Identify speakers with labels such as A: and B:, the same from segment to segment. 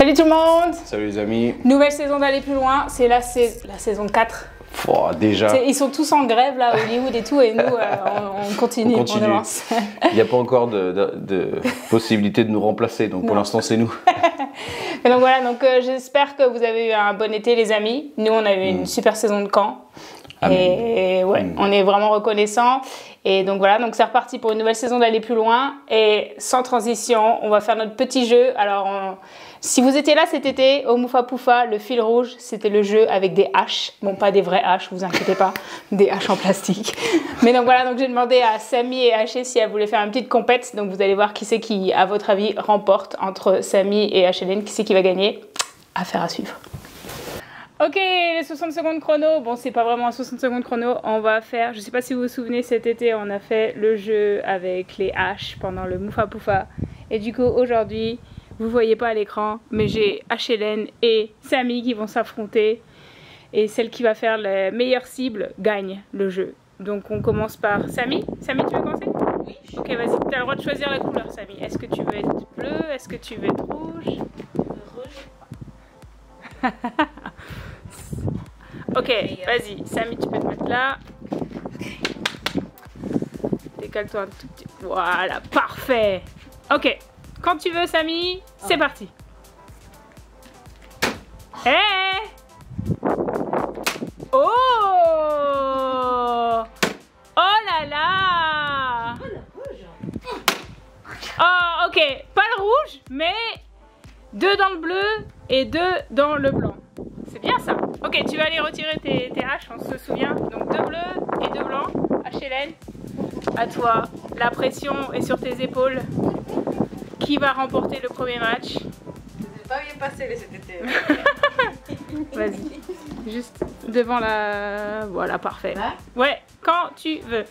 A: Salut tout le monde!
B: Salut les amis!
A: Nouvelle saison d'aller plus loin, c'est la saison 4.
B: Oh, déjà!
A: Ils sont tous en grève là, Hollywood et tout, et nous on continue, on avance.
B: Il n'y a pas encore de possibilité de nous remplacer, donc pour l'instant c'est nous.
A: Et donc voilà, j'espère que vous avez eu un bon été les amis. Nous on a eu une super saison de camp. Et ouais, on est vraiment reconnaissants. Et donc voilà, donc c'est reparti pour une nouvelle saison d'aller plus loin. Et sans transition, on va faire notre petit jeu. Alors, si vous étiez là cet été, au Moufa Poufa, le fil rouge, c'était le jeu avec des haches. Bon, pas des vraies haches, vous inquiétez pas, des haches en plastique. Mais donc voilà, donc j'ai demandé à Samy et Haché si elles voulaient faire une petite compète. Donc vous allez voir qui c'est qui, à votre avis, remporte entre Samy et Hélène. Qui c'est qui va gagner? Affaire à suivre. Ok, les 60 secondes chrono, bon c'est pas vraiment un 60 secondes chrono, on va faire, je sais pas si vous vous souvenez, cet été on a fait le jeu avec les haches pendant le Moufa Poufa. Et du coup aujourd'hui, vous voyez pas à l'écran, mais j'ai Hélène et Samy qui vont s'affronter. Et celle qui va faire la meilleure cible gagne le jeu. Donc on commence par Samy. Samy, tu veux commencer? Oui. Ok, vas-y, t'as le droit de choisir la couleur Samy. Est-ce que tu veux être bleu? Est-ce que tu veux être rouge? Rouge. Ok, vas-y, Samy, tu peux te mettre là. Décale-toi un tout petit. Voilà, parfait. Ok, quand tu veux, Samy, c'est parti. Hey! Oh! Oh là là! Oh, ok, pas le rouge, mais 2 dans le bleu et 2 dans le blanc. C'est bien ça. Ok, tu vas aller retirer tes haches, on se souvient. Donc 2 bleus et 2 blancs. Hélène, à toi. La pression est sur tes épaules. Qui va remporter le premier match?
C: C'est pas bien passé cet été.
A: Vas-y. Juste devant la... Voilà, parfait. Ouais, quand tu veux.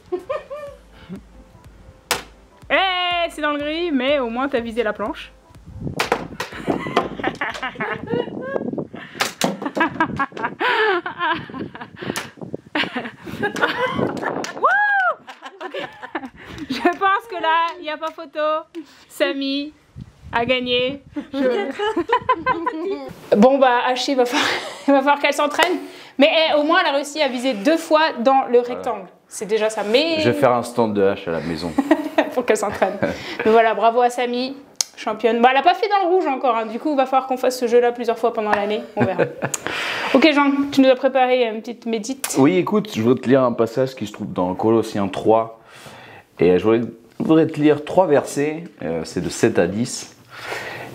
A: Eh, c'est dans le gris, mais au moins t'as visé la planche. Okay. Je pense que là, il n'y a pas photo. Samy a gagné. Bon bah, Haché, il va falloir qu'elle s'entraîne. Mais au moins, elle a réussi à viser 2 fois dans le rectangle. C'est déjà ça. Mais...
B: Je vais faire un stand de hache à la maison.
A: Pour qu'elle s'entraîne. Mais voilà, bravo à Samy. Championne. Bah, elle n'a pas fait dans le rouge encore, hein. Du coup il va falloir qu'on fasse ce jeu là plusieurs fois pendant l'année, on verra. Ok Jean, tu nous as préparé une petite médite.
B: Oui écoute, je voudrais te lire un passage qui se trouve dans Colossiens 3 et je voudrais te lire 3 versets, c'est de 7 à 10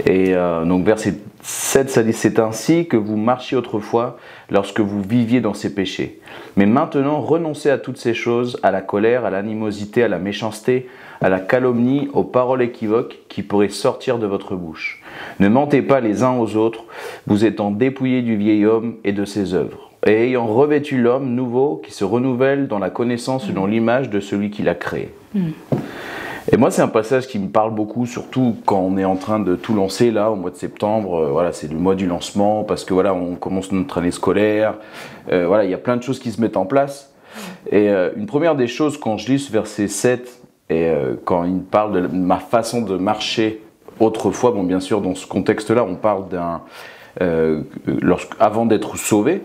B: et donc verset 7 ça dit: c'est ainsi que vous marchiez autrefois lorsque vous viviez dans ces péchés. Mais maintenant renoncez à toutes ces choses, à la colère, à l'animosité, à la méchanceté, à la calomnie, aux paroles équivoques qui pourraient sortir de votre bouche. Ne mentez pas les uns aux autres, vous étant dépouillés du vieil homme et de ses œuvres, et ayant revêtu l'homme nouveau qui se renouvelle dans la connaissance selon l'image de celui qui l'a créé. Et moi, c'est un passage qui me parle beaucoup, surtout quand on est en train de tout lancer là, au mois de septembre. Voilà, c'est le mois du lancement, parce que voilà, on commence notre année scolaire. Voilà, il y a plein de choses qui se mettent en place. Et une première des choses, quand je lis ce verset 7, et quand il parle de ma façon de marcher autrefois, bon, bien sûr, dans ce contexte-là, on parle avant d'être sauvé.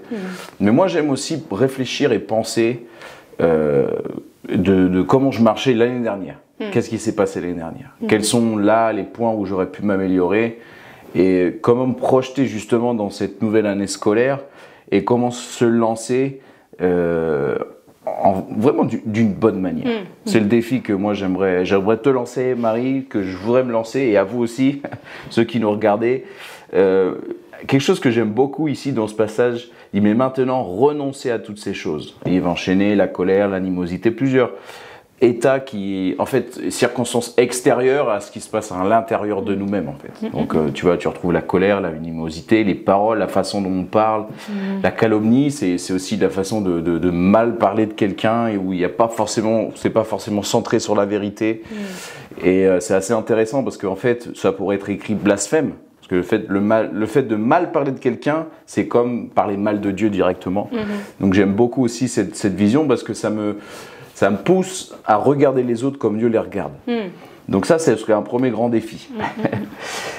B: Mais moi, j'aime aussi réfléchir et penser de comment je marchais l'année dernière. Qu'est-ce qui s'est passé l'année dernière? Quels sont là les points où j'aurais pu m'améliorer? Et comment me projeter justement dans cette nouvelle année scolaire? Et comment se lancer vraiment d'une bonne manière. C'est le défi que moi j'aimerais te lancer, Marie, que je voudrais me lancer, et à vous aussi, ceux qui nous regardez. Quelque chose que j'aime beaucoup ici dans ce passage, il dit: mais maintenant renoncez à toutes ces choses. Et il va enchaîner la colère, l'animosité, plusieurs états qui, en fait, circonstances extérieures à ce qui se passe à l'intérieur de nous-mêmes, en fait. Donc, tu vois, tu retrouves la colère, l'animosité, les paroles, la façon dont on parle, la calomnie, c'est aussi la façon de mal parler de quelqu'un et où il y a pas forcément, c'est pas forcément centré sur la vérité. Et c'est assez intéressant parce qu'en fait, ça pourrait être écrit blasphème. Parce que le fait de mal parler de quelqu'un, c'est comme parler mal de Dieu directement. Donc j'aime beaucoup aussi cette vision parce que ça me pousse à regarder les autres comme Dieu les regarde. Donc ça, c'est un premier grand défi.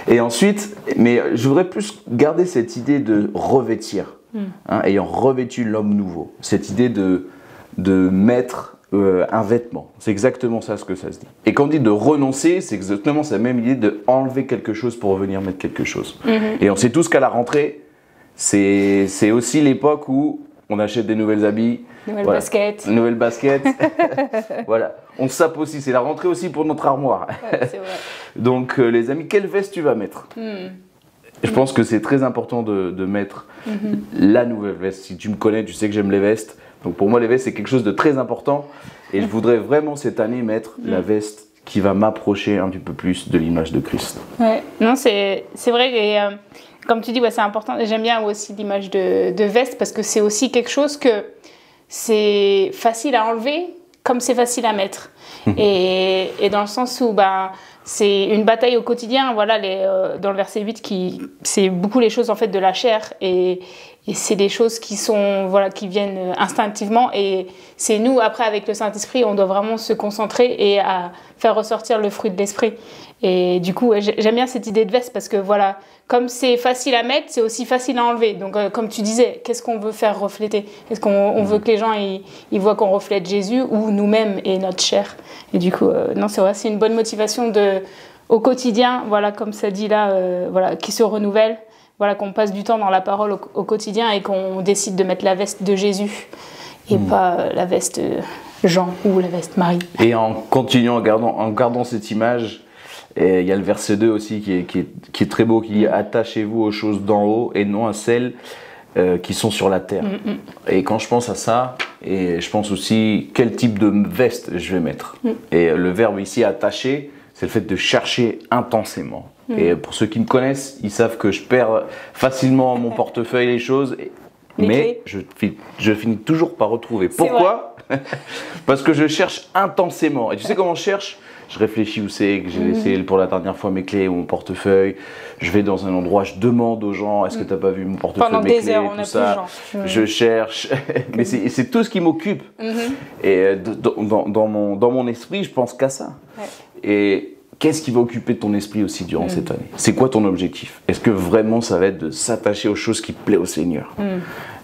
B: Et ensuite, mais je voudrais plus garder cette idée de revêtir, ayant revêtu l'homme nouveau. Cette idée de mettre un vêtement. C'est exactement ça ce que ça se dit. Et quand on dit de renoncer, c'est exactement la même idée de enlever quelque chose pour revenir mettre quelque chose. Et on sait tous qu'à la rentrée, c'est aussi l'époque où on achète des nouvelles habits.
A: Nouvelles baskets.
B: Nouvelles baskets. Voilà. On sape aussi. C'est la rentrée aussi pour notre armoire.
A: Ouais, c'est vrai.
B: Donc, les amis, quelle veste tu vas mettre? Je pense que c'est très important de mettre la nouvelle veste. Si tu me connais, tu sais que j'aime les vestes. Donc, pour moi, les vestes, c'est quelque chose de très important. Et je voudrais vraiment cette année mettre la veste qui va m'approcher un petit peu plus de l'image de Christ.
A: Ouais. Non, c'est vrai. Et, comme tu dis, ouais, c'est important. J'aime bien aussi l'image de veste parce que c'est aussi quelque chose que c'est facile à enlever comme c'est facile à mettre. Et dans le sens où c'est une bataille au quotidien. Voilà, dans le verset 8, c'est beaucoup les choses en fait de la chair. Et c'est des choses qui viennent instinctivement. Et c'est nous, après, avec le Saint-Esprit, on doit vraiment se concentrer et à faire ressortir le fruit de l'Esprit. Et du coup, j'aime bien cette idée de veste parce que voilà, comme c'est facile à mettre, c'est aussi facile à enlever. Donc, comme tu disais, qu'est-ce qu'on veut faire refléter? Est-ce qu'on veut que les gens ils voient qu'on reflète Jésus ou nous-mêmes et notre chair? Et du coup, non, c'est vrai, c'est une bonne motivation au quotidien, voilà, comme ça dit là, voilà, qui se renouvelle. Voilà, qu'on passe du temps dans la parole au quotidien et qu'on décide de mettre la veste de Jésus et pas la veste Jean ou la veste Marie.
B: Et en continuant, en gardant cette image, il y a le verset 2 aussi qui est très beau, qui dit « Attachez-vous aux choses d'en haut et non à celles qui sont sur la terre. » Et quand je pense à ça, et je pense aussi quel type de veste je vais mettre. Et le verbe ici « attacher », c'est le fait de chercher intensément. Et pour ceux qui me connaissent, ils savent que je perds facilement mon portefeuille, les choses, mais je finis toujours par retrouver. Pourquoi? Parce que je cherche intensément. Et tu sais comment je cherche? Je réfléchis où c'est que j'ai laissé pour la dernière fois mes clés ou mon portefeuille. Je vais dans un endroit, je demande aux gens, est-ce que tu n'as pas vu mon portefeuille,
A: pendant
B: mes
A: des
B: clés,
A: heures,
B: tout ça. Je cherche, mais c'est tout ce qui m'occupe. Et dans mon esprit, je pense qu'à ça. Et qu'est-ce qui va occuper ton esprit aussi durant cette année? C'est quoi ton objectif? Est-ce que vraiment ça va être de s'attacher aux choses qui plaisent au Seigneur?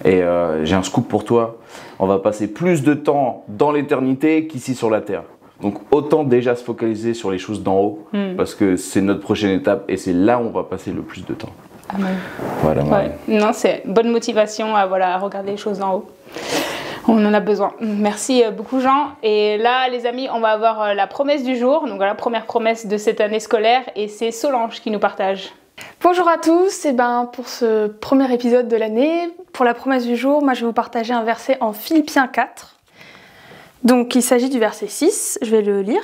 B: Et j'ai un scoop pour toi. On va passer plus de temps dans l'éternité qu'ici sur la terre. Donc autant déjà se focaliser sur les choses d'en haut, parce que c'est notre prochaine étape et c'est là où on va passer le plus de temps.
A: Amen.
B: Voilà.
A: Ouais. Non, c'est bonne motivation à regarder les choses d'en haut. On en a besoin. Merci beaucoup Jean. Et là les amis, on va avoir la promesse du jour. Donc voilà, première promesse de cette année scolaire et c'est Solange qui nous partage.
D: Bonjour à tous, et pour ce premier épisode de l'année, pour la promesse du jour, moi je vais vous partager un verset en Philippiens 4. Donc il s'agit du verset 6, je vais le lire.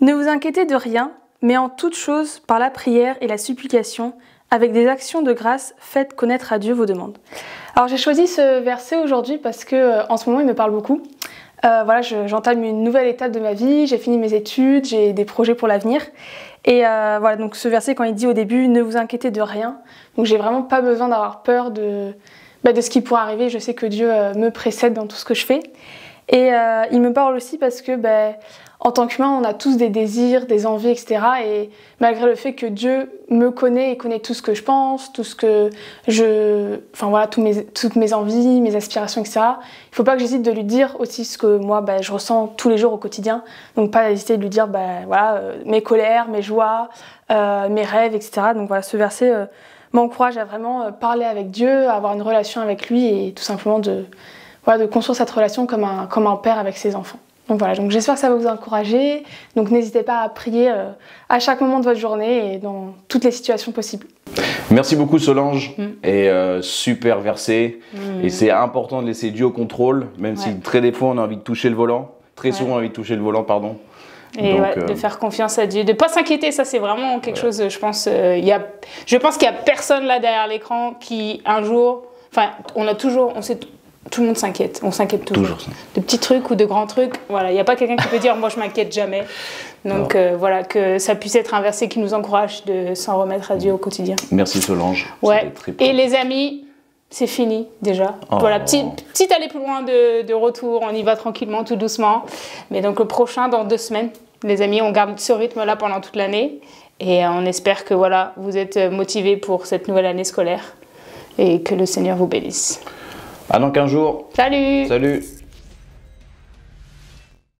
D: Ne vous inquiétez de rien, mais en toute chose, par la prière et la supplication, avec des actions de grâce, faites connaître à Dieu vos demandes. Alors j'ai choisi ce verset aujourd'hui parce que en ce moment il me parle beaucoup. Voilà, j'entame une nouvelle étape de ma vie, j'ai fini mes études, j'ai des projets pour l'avenir. Et voilà, donc ce verset quand il dit au début, ne vous inquiétez de rien. Donc j'ai vraiment pas besoin d'avoir peur de ce qui pourrait arriver. Je sais que Dieu me précède dans tout ce que je fais. Et il me parle aussi parce que en tant qu'humain, on a tous des désirs, des envies, etc. Et malgré le fait que Dieu me connaît et connaît tout ce que je pense, tout ce que toutes mes envies, mes aspirations, etc. Il faut pas que j'hésite de lui dire aussi ce que moi, je ressens tous les jours au quotidien. Donc pas hésiter de lui dire, mes colères, mes joies, mes rêves, etc. Donc voilà, ce verset m'encourage à vraiment parler avec Dieu, à avoir une relation avec lui et tout simplement de construire cette relation comme un père avec ses enfants. Donc voilà, donc j'espère que ça va vous encourager. Donc n'hésitez pas à prier à chaque moment de votre journée et dans toutes les situations possibles.
B: Merci beaucoup Solange, et super verset. Et c'est important de laisser Dieu au contrôle, même si très des fois on a envie de toucher le volant. Très souvent on a envie de toucher le volant, pardon.
A: Et donc, de faire confiance à Dieu, de ne pas s'inquiéter, ça c'est vraiment quelque chose, je pense, je pense qu'il n'y a personne là derrière l'écran qui un jour, tout le monde s'inquiète, on s'inquiète toujours. De petits trucs ou de grands trucs, voilà, il n'y a pas quelqu'un qui peut dire moi je m'inquiète jamais. Donc voilà, que ça puisse être un verset qui nous encourage de s'en remettre à Dieu au quotidien.
B: Merci Solange.
A: Ouais. Et les amis, c'est fini déjà. Voilà, petit aller plus loin de retour, on y va tranquillement, tout doucement. Mais donc le prochain dans 2 semaines. les amis, on garde ce rythme-là pendant toute l'année. Et on espère que voilà, vous êtes motivés pour cette nouvelle année scolaire et que le Seigneur vous bénisse.
B: À dans 15 jours.
A: Salut!
B: Salut!